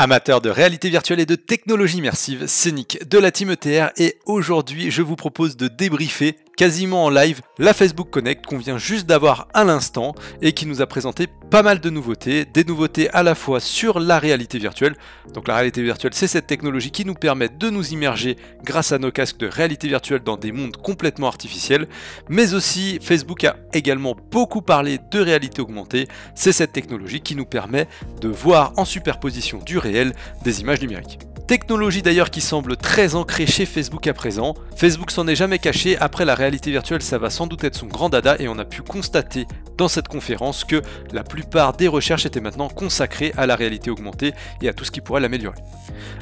Amateurs de réalité virtuelle et de technologie immersive, c'est Nick de la Team ETR et aujourd'hui je vous propose de débriefer quasiment en live la Facebook Connect qu'on vient juste d'avoir à l'instant et qui nous a présenté pas mal de nouveautés, des nouveautés à la fois sur la réalité virtuelle. Donc la réalité virtuelle, c'est cette technologie qui nous permet de nous immerger grâce à nos casques de réalité virtuelle dans des mondes complètement artificiels, mais aussi Facebook a également beaucoup parlé de réalité augmentée. C'est cette technologie qui nous permet de voir en superposition du réel des images numériques. Technologie d'ailleurs qui semble très ancrée chez Facebook à présent. Facebook s'en est jamais caché, après la réalité virtuelle ça va sans doute être son grand dada et on a pu constater dans cette conférence que la plupart des recherches étaient maintenant consacrées à la réalité augmentée et à tout ce qui pourrait l'améliorer.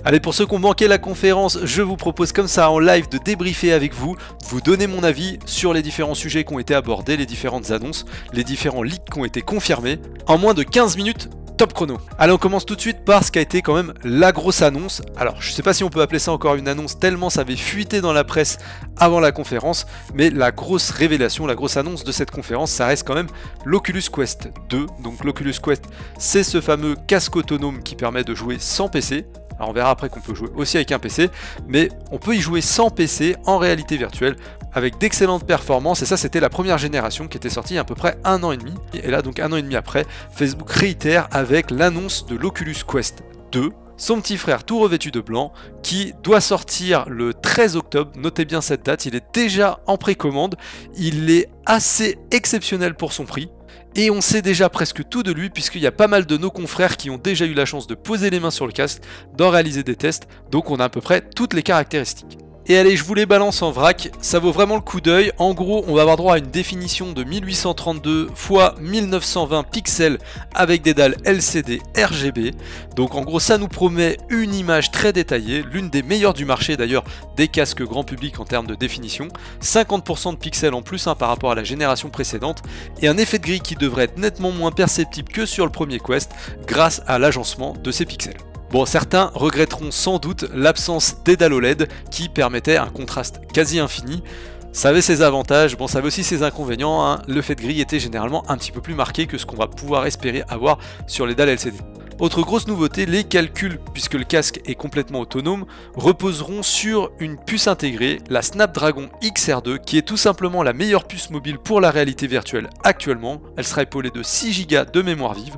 Allez, pour ceux qui ont manqué la conférence, je vous propose comme ça en live de débriefer avec vous, de vous donner mon avis sur les différents sujets qui ont été abordés, les différentes annonces, les différents leaks qui ont été confirmés, en moins de 15 minutes. Top chrono. Allez, on commence tout de suite par ce qui a été quand même la grosse annonce. Alors, je sais pas si on peut appeler ça encore une annonce tellement ça avait fuité dans la presse avant la conférence, mais la grosse révélation, la grosse annonce de cette conférence, ça reste quand même l'Oculus Quest 2. Donc l'Oculus Quest, c'est ce fameux casque autonome qui permet de jouer sans PC. Alors on verra après qu'on peut jouer aussi avec un PC, mais on peut y jouer sans PC en réalité virtuelle avec d'excellentes performances, et ça c'était la première génération qui était sortie il y a à peu près 1 an et demi. Et là donc 1 an et demi après, Facebook réitère avec l'annonce de l'Oculus Quest 2, son petit frère tout revêtu de blanc, qui doit sortir le 13 octobre, notez bien cette date, il est déjà en précommande, il est assez exceptionnel pour son prix. Et on sait déjà presque tout de lui puisqu'il y a pas mal de nos confrères qui ont déjà eu la chance de poser les mains sur le casque, d'en réaliser des tests, donc on a à peu près toutes les caractéristiques. Et allez, je vous les balance en vrac, ça vaut vraiment le coup d'œil. En gros, on va avoir droit à une définition de 1832 x 1920 pixels avec des dalles LCD RGB. Donc en gros, ça nous promet une image très détaillée, l'une des meilleures du marché d'ailleurs des casques grand public en termes de définition. 50% de pixels en plus par rapport à la génération précédente et un effet de gris qui devrait être nettement moins perceptible que sur le premier Quest grâce à l'agencement de ces pixels. Bon, certains regretteront sans doute l'absence des dalles OLED qui permettaient un contraste quasi infini. Ça avait ses avantages, bon ça avait aussi ses inconvénients, le fait de gris était généralement un petit peu plus marqué que ce qu'on va pouvoir espérer avoir sur les dalles LCD. Autre grosse nouveauté, les calculs, puisque le casque est complètement autonome, reposeront sur une puce intégrée, la Snapdragon XR2, qui est tout simplement la meilleure puce mobile pour la réalité virtuelle actuellement. Elle sera épaulée de 6 Go de mémoire vive.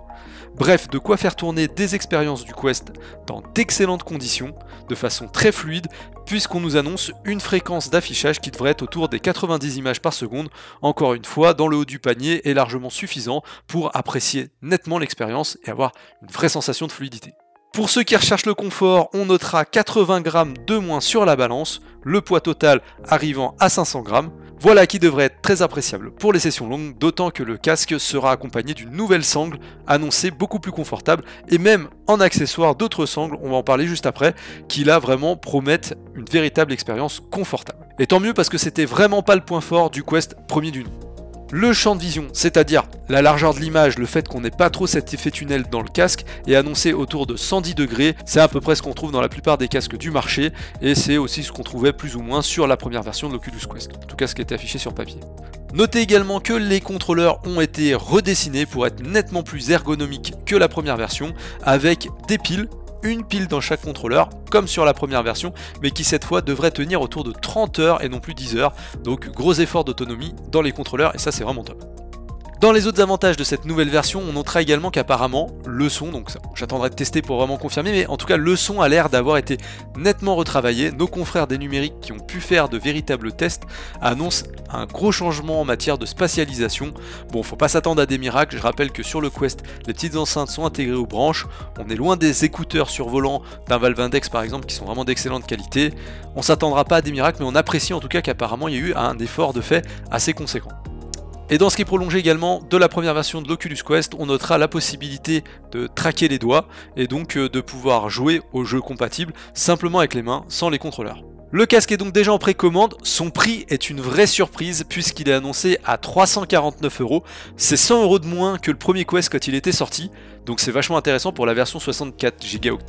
Bref, de quoi faire tourner des expériences du Quest dans d'excellentes conditions, de façon très fluide, puisqu'on nous annonce une fréquence d'affichage qui devrait être autour des 90 images par seconde. Encore une fois, dans le haut du panier est largement suffisant pour apprécier nettement l'expérience et avoir une vraie sensation de fluidité. Pour ceux qui recherchent le confort, on notera 80 grammes de moins sur la balance, le poids total arrivant à 500 grammes. Voilà qui devrait être très appréciable pour les sessions longues, d'autant que le casque sera accompagné d'une nouvelle sangle annoncée beaucoup plus confortable et même en accessoire d'autres sangles, on va en parler juste après, qui là vraiment promettent une véritable expérience confortable. Et tant mieux parce que c'était vraiment pas le point fort du Quest premier du nom. Le champ de vision, c'est-à-dire la largeur de l'image, le fait qu'on n'ait pas trop cet effet tunnel dans le casque, est annoncé autour de 110 degrés. C'est à peu près ce qu'on trouve dans la plupart des casques du marché, et c'est aussi ce qu'on trouvait plus ou moins sur la première version de l'Oculus Quest, en tout cas ce qui était affiché sur papier. Notez également que les contrôleurs ont été redessinés pour être nettement plus ergonomiques que la première version, avec des piles, une pile dans chaque contrôleur, comme sur la première version, mais qui cette fois devrait tenir autour de 30 heures et non plus 10 heures, donc gros effort d'autonomie dans les contrôleurs, et ça c'est vraiment top. Dans les autres avantages de cette nouvelle version, on notera également qu'apparemment, le son, donc j'attendrai de tester pour vraiment confirmer, mais en tout cas le son a l'air d'avoir été nettement retravaillé. Nos confrères des numériques qui ont pu faire de véritables tests annoncent un gros changement en matière de spatialisation. Bon, faut pas s'attendre à des miracles, je rappelle que sur le Quest, les petites enceintes sont intégrées aux branches, on est loin des écouteurs survolants d'un Valve Index par exemple, qui sont vraiment d'excellente qualité. On s'attendra pas à des miracles, mais on apprécie en tout cas qu'apparemment il y a eu un effort de fait assez conséquent. Et dans ce qui est prolongé également de la première version de l'Oculus Quest, on notera la possibilité de traquer les doigts et donc de pouvoir jouer aux jeux compatibles simplement avec les mains, sans les contrôleurs. Le casque est donc déjà en précommande, son prix est une vraie surprise puisqu'il est annoncé à 349 €, c'est 100 € de moins que le premier Quest quand il était sorti, donc c'est vachement intéressant pour la version 64 Go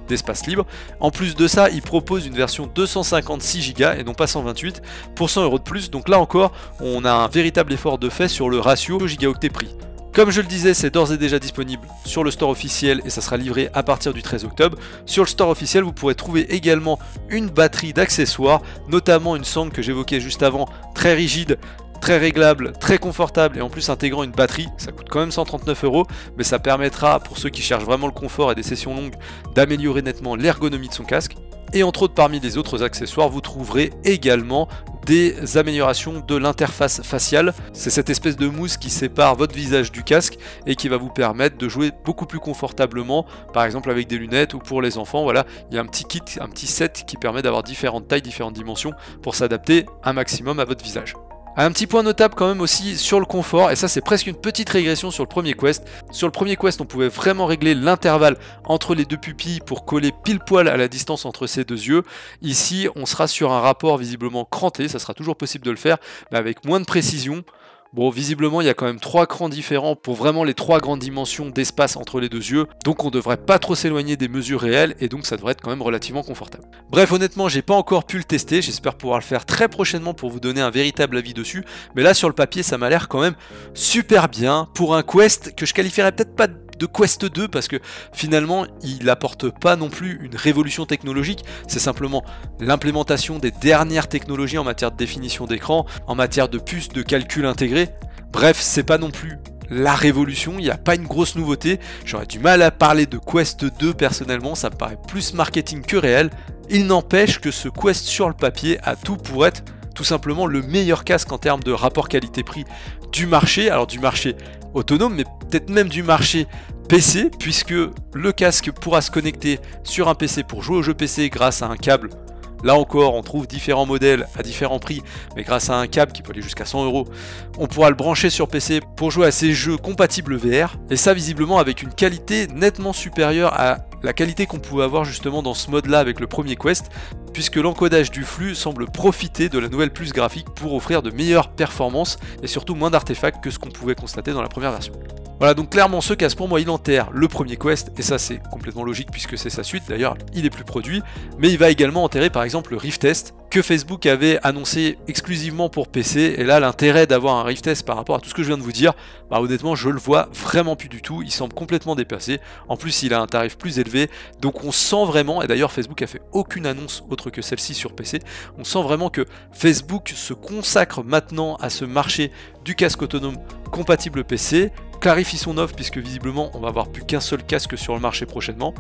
d'espace libre. En plus de ça, il propose une version 256 Go et non pas 128 pour 100 € de plus, donc là encore, on a un véritable effort de fait sur le ratio gigaoctet prix. Comme je le disais, c'est d'ores et déjà disponible sur le store officiel et ça sera livré à partir du 13 octobre. Sur le store officiel, vous pourrez trouver également une batterie d'accessoires, notamment une sangle que j'évoquais juste avant, très rigide, très réglable, très confortable et en plus intégrant une batterie. Ça coûte quand même 139 €, mais ça permettra pour ceux qui cherchent vraiment le confort et des sessions longues d'améliorer nettement l'ergonomie de son casque. Et entre autres, parmi les autres accessoires, vous trouverez également des améliorations de l'interface faciale. C'est cette espèce de mousse qui sépare votre visage du casque et qui va vous permettre de jouer beaucoup plus confortablement, par exemple avec des lunettes ou pour les enfants. Voilà, il y a un petit kit, un petit set qui permet d'avoir différentes tailles, différentes dimensions pour s'adapter un maximum à votre visage. Un petit point notable quand même aussi sur le confort, et ça c'est presque une petite régression sur le premier Quest. Sur le premier Quest, on pouvait vraiment régler l'intervalle entre les deux pupilles pour coller pile poil à la distance entre ces deux yeux. Ici, on sera sur un rapport visiblement cranté, ça sera toujours possible de le faire, mais avec moins de précision. Bon, visiblement, il y a quand même 3 crans différents pour vraiment les 3 grandes dimensions d'espace entre les deux yeux, donc on devrait pas trop s'éloigner des mesures réelles, et donc ça devrait être quand même relativement confortable. Bref, honnêtement, j'ai pas encore pu le tester, j'espère pouvoir le faire très prochainement pour vous donner un véritable avis dessus, mais là, sur le papier, ça m'a l'air quand même super bien, pour un Quest que je qualifierais peut-être pas de Quest 2 parce que finalement il apporte pas non plus une révolution technologique, c'est simplement l'implémentation des dernières technologies en matière de définition d'écran, en matière de puces de calcul intégrées. Bref, c'est pas non plus la révolution, il n'y a pas une grosse nouveauté, j'aurais du mal à parler de Quest 2 personnellement, ça me paraît plus marketing que réel. Il n'empêche que ce Quest sur le papier a tout pour être tout simplement le meilleur casque en termes de rapport qualité-prix du marché, alors du marché autonome, mais peut-être même du marché PC, puisque le casque pourra se connecter sur un PC pour jouer aux jeux PC grâce à un câble. Là encore, on trouve différents modèles à différents prix, mais grâce à un câble qui peut aller jusqu'à 100 €, on pourra le brancher sur PC pour jouer à ces jeux compatibles VR, et ça visiblement avec une qualité nettement supérieure à la qualité qu'on pouvait avoir justement dans ce mode-là avec le premier Quest, puisque l'encodage du flux semble profiter de la nouvelle puce graphique pour offrir de meilleures performances et surtout moins d'artefacts que ce qu'on pouvait constater dans la première version. Voilà, donc clairement ce casque pour moi il enterre le premier Quest, et ça c'est complètement logique puisque c'est sa suite, d'ailleurs il est plus produit, mais il va également enterrer par exemple le Rift Test que Facebook avait annoncé exclusivement pour PC, et là l'intérêt d'avoir un Rift Test par rapport à tout ce que je viens de vous dire, bah honnêtement je le vois vraiment plus du tout, il semble complètement dépassé, en plus il a un tarif plus élevé, donc on sent vraiment, et d'ailleurs Facebook a fait aucune annonce autre que celle-ci sur PC, on sent vraiment que Facebook se consacre maintenant à ce marché du casque autonome compatible PC, clarifie son offre puisque visiblement on va avoir plus qu'un seul casque sur le marché prochainement.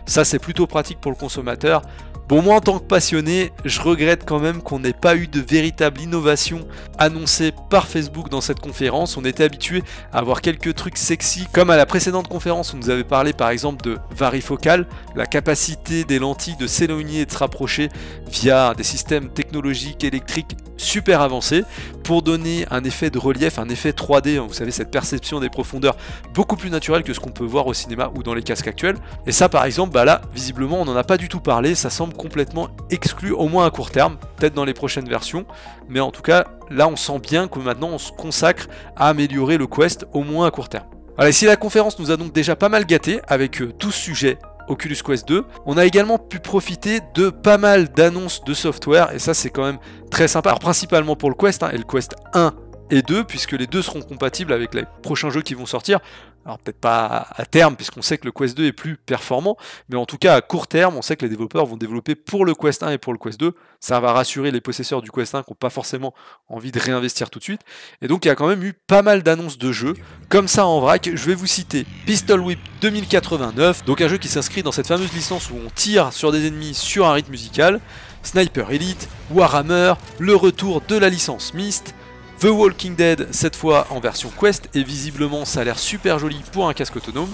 Ça c'est plutôt pratique pour le consommateur. Bon, moi en tant que passionné, je regrette quand même qu'on n'ait pas eu de véritable innovation annoncée par Facebook dans cette conférence. On était habitué à avoir quelques trucs sexy, comme à la précédente conférence on nous avait parlé par exemple de varifocal, la capacité des lentilles de s'éloigner et de se rapprocher via des systèmes technologiques électriques super avancés pour donner un effet de relief, un effet 3D, vous savez, cette perception des profondeurs beaucoup plus naturelle que ce qu'on peut voir au cinéma ou dans les casques actuels. Et ça par exemple, bah là visiblement on n'en a pas du tout parlé, ça semble complètement exclu, au moins à court terme, peut-être dans les prochaines versions, mais en tout cas là on sent bien que maintenant on se consacre à améliorer le Quest, au moins à court terme. Voilà, ici la conférence nous a donc déjà pas mal gâté avec tout ce sujet Oculus Quest 2. On a également pu profiter de pas mal d'annonces de software, et ça c'est quand même très sympa, alors principalement pour le Quest, et le Quest 1 et 2, puisque les deux seront compatibles avec les prochains jeux qui vont sortir. Alors peut-être pas à terme, puisqu'on sait que le Quest 2 est plus performant, mais en tout cas à court terme, on sait que les développeurs vont développer pour le Quest 1 et pour le Quest 2. Ça va rassurer les possesseurs du Quest 1 qui n'ont pas forcément envie de réinvestir tout de suite. Et donc il y a quand même eu pas mal d'annonces de jeux. Comme ça en vrac, je vais vous citer Pistol Whip 2089, donc un jeu qui s'inscrit dans cette fameuse licence où on tire sur des ennemis sur un rythme musical, Sniper Elite, Warhammer, le retour de la licence Myst, The Walking Dead, cette fois en version Quest, et visiblement ça a l'air super joli pour un casque autonome,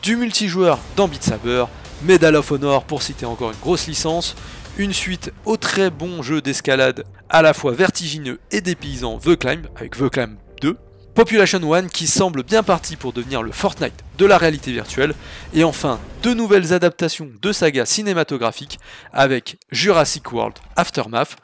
du multijoueur dans Beat Saber, Medal of Honor pour citer encore une grosse licence, une suite au très bon jeu d'escalade à la fois vertigineux et dépaysant The Climb, avec The Climb 2, Population One qui semble bien parti pour devenir le Fortnite de la réalité virtuelle, et enfin deux nouvelles adaptations de sagas cinématographiques avec Jurassic World Aftermath,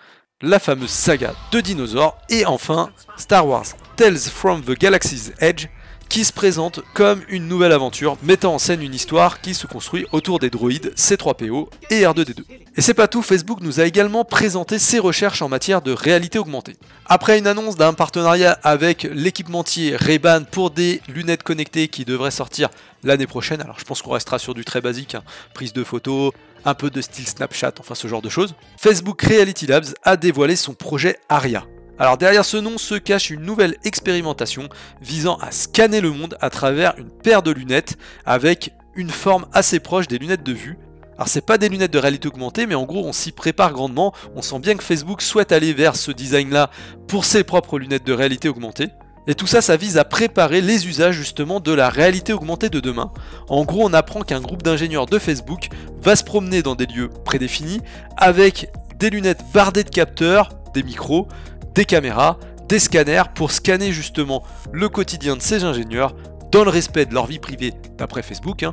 la fameuse saga de dinosaures, et enfin Star Wars Tales from the Galaxy's Edge qui se présente comme une nouvelle aventure mettant en scène une histoire qui se construit autour des droïdes C3PO et R2D2. Et c'est pas tout, Facebook nous a également présenté ses recherches en matière de réalité augmentée. Après une annonce d'un partenariat avec l'équipementier Ray-Ban pour des lunettes connectées qui devraient sortir l'année prochaine, alors je pense qu'on restera sur du très basique, hein, prise de photos, un peu de style Snapchat, enfin ce genre de choses, Facebook Reality Labs a dévoilé son projet Aria. Alors derrière ce nom se cache une nouvelle expérimentation visant à scanner le monde à travers une paire de lunettes avec une forme assez proche des lunettes de vue. Alors c'est pas des lunettes de réalité augmentée, mais en gros on s'y prépare grandement, on sent bien que Facebook souhaite aller vers ce design là pour ses propres lunettes de réalité augmentée. Et tout ça, ça vise à préparer les usages justement de la réalité augmentée de demain. En gros, on apprend qu'un groupe d'ingénieurs de Facebook va se promener dans des lieux prédéfinis avec des lunettes bardées de capteurs, des micros, des caméras, des scanners pour scanner justement le quotidien de ces ingénieurs dans le respect de leur vie privée d'après Facebook.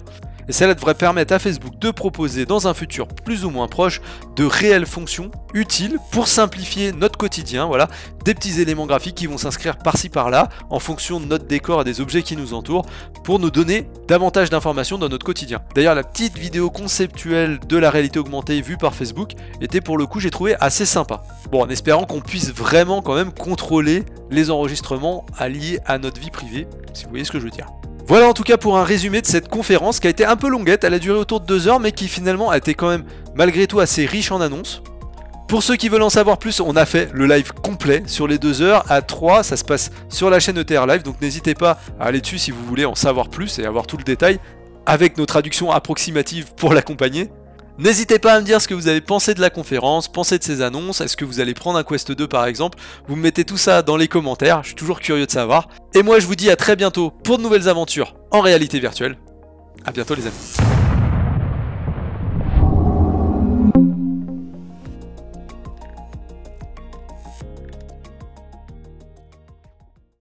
Et cela devrait permettre à Facebook de proposer dans un futur plus ou moins proche de réelles fonctions utiles pour simplifier notre quotidien, voilà, des petits éléments graphiques qui vont s'inscrire par-ci par-là en fonction de notre décor et des objets qui nous entourent pour nous donner davantage d'informations dans notre quotidien. D'ailleurs, la petite vidéo conceptuelle de la réalité augmentée vue par Facebook était pour le coup, j'ai trouvé assez sympa. Bon, en espérant qu'on puisse vraiment quand même contrôler les enregistrements alliés à notre vie privée, si vous voyez ce que je veux dire. Voilà en tout cas pour un résumé de cette conférence qui a été un peu longuette, elle a duré autour de 2 heures mais qui finalement a été quand même malgré tout assez riche en annonces. Pour ceux qui veulent en savoir plus, on a fait le live complet sur les 2 heures à 3, ça se passe sur la chaîne ETR Live, donc n'hésitez pas à aller dessus si vous voulez en savoir plus et avoir tout le détail, avec nos traductions approximatives pour l'accompagner. N'hésitez pas à me dire ce que vous avez pensé de la conférence, pensé de ces annonces, est-ce que vous allez prendre un Quest 2 par exemple, vous me mettez tout ça dans les commentaires, je suis toujours curieux de savoir. Et moi je vous dis à très bientôt pour de nouvelles aventures en réalité virtuelle. A bientôt les amis.